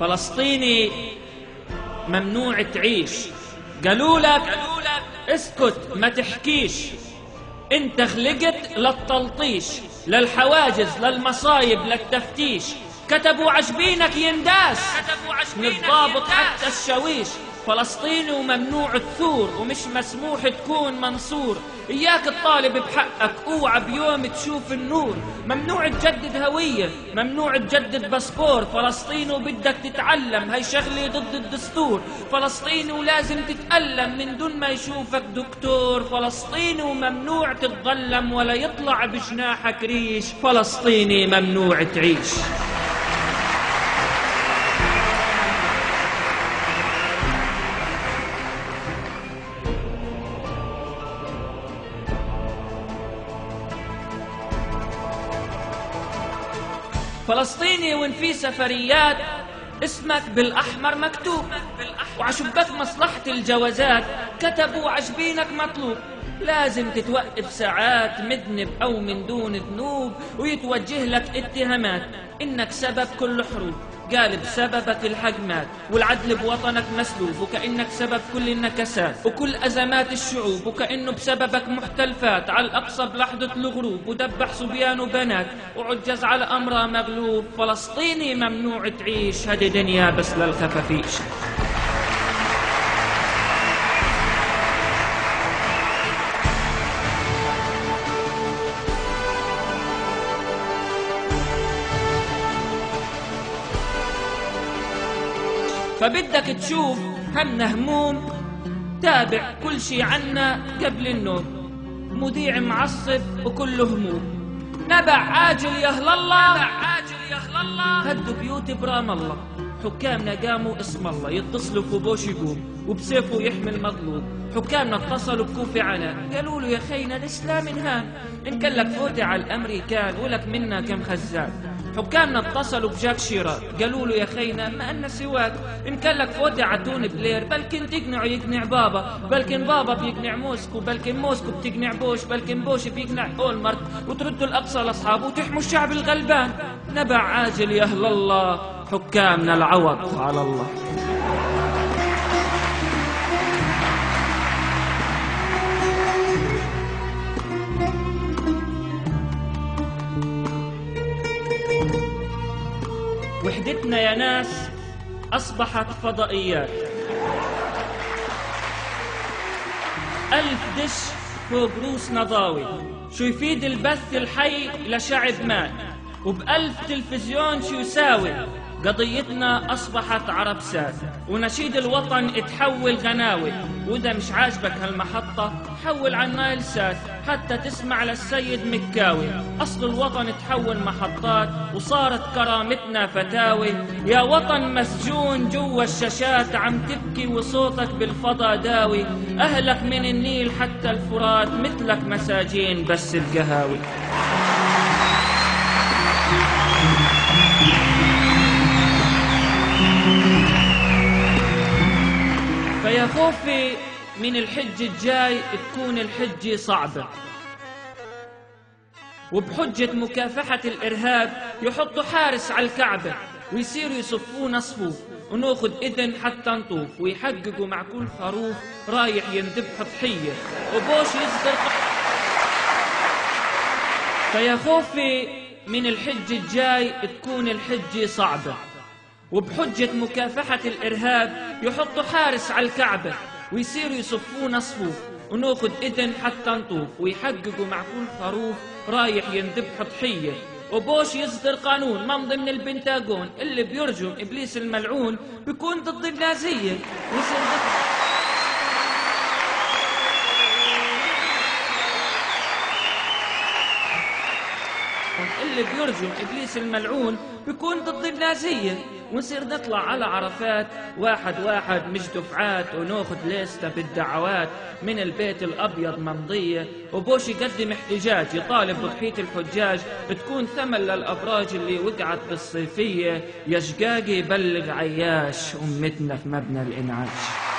فلسطيني ممنوع تعيش. قالوا لك اسكت ما تحكيش، انت خلقت للتلطيش، للحواجز للمصايب للتفتيش. كتبوا عجبينك ينداس نتضابط حتى الشاويش. فلسطيني وممنوع تثور ومش مسموح تكون منصور. إياك تطالب بحقك، اوعى بيوم تشوف النور. ممنوع تجدد هوية، ممنوع تجدد باسبور. فلسطيني وبدك تتعلم، هاي شغلة ضد الدستور. فلسطيني ولازم تتألم من دون ما يشوفك دكتور. فلسطيني وممنوع تتظلم ولا يطلع بجناحك ريش. فلسطيني ممنوع تعيش. فلسطيني وين في سفريات اسمك بالأحمر مكتوب، وعشبك مصلحة الجوازات كتبوا عجبينك مطلوب. لازم تتوقف ساعات مذنب أو من دون ذنوب، ويتوجه لك اتهامات إنك سبب كل حروب. قال بسببك الحق مات والعدل بوطنك مسلوب، وكأنك سبب كل النكسات وكل أزمات الشعوب، وكأنه بسببك محتلفات على الأقصى بلحظة الغروب، ودبح صبيان وبنات وعجز على أمره مغلوب. فلسطيني ممنوع تعيش، هذه دنيا بس للخفافيش. فبدك تشوف همنا هموم، تابع كل شي عنا قبل النوم. مذيع معصب وكله هموم، نبع عاجل يا هلا الله، هدوا بيوت برام الله. حكامنا قاموا اسم الله، يتصلوا بوش يقوم وبسيفه يحمي المظلوم. حكامنا اتصلوا بكوفي علاء، قالوا له يا خينا الاسلام انهان، ان كان لك فوتي على الامريكان ولك منا كم خزان. حكامنا اتصلوا بجاك شيراك، قالوا له يا خينا ما أن سواك، إن كان لك فوتي عتون بلير بلكن تقنعه يقنع بابا، بلكن بابا بيقنع موسكو، بلكن موسكو بتقنع بوش، بلكن بوش بيقنع أولمرت، وتردوا الأقصى لأصحابه وتحموا الشعب الغلبان. نبع عاجل يا أهل الله، حكامنا العوض على الله. وحدتنا يا ناس أصبحت فضائيات، 1000 دش فوق روس نضاوي. شو يفيد البث الحي لشعب مات، وب1000 تلفزيون شو يساوي؟ قضيتنا أصبحت عربسات، ونشيد الوطن اتحول غناوي. وإذا مش عاجبك هالمحطة حول على النايل سات حتى تسمع للسيد مكاوي. أصل الوطن تحول محطات وصارت كرامتنا فتاوي. يا وطن مسجون جوا الشاشات عم تبكي وصوتك بالفضا داوي. أهلك من النيل حتى الفرات مثلك مساجين بس القهاوي. فيا خوفي من الحج الجاي تكون الحجة صعبة، وبحجة مكافحة الإرهاب يحطوا حارس على الكعبة ويصيروا يصفونا صفوف، وناخذ إذن حتى نطوف، ويحققوا مع كل خروف رايح ينذبح ضحية وبوش يصدر. فيا خوفي من الحج الجاي تكون الحجة صعبة، وبحجة مكافحة الإرهاب يحطوا حارس على الكعبة ويصيروا يصفونا صفوف، وناخذ إذن حتى نطوف، ويحققوا مع كل خروف رايح ينذبح ضحية وبوش يصدر قانون ممضي من البنتاغون اللي بيرجم إبليس الملعون بيكون ضد النازية ويصير ضد اللي بيرجم إبليس الملعون بيكون ضد النازية. ونصير نطلع على عرفات واحد واحد مش دفعات، وناخذ لستة بالدعوات من البيت الأبيض ممضية، وبوش يقدم احتجاج يطالب بضحية الحجاج تكون ثمن للأبراج اللي وقعت بالصيفية. يا شقاقي بلغ عياش أمتنا في مبنى الإنعاش.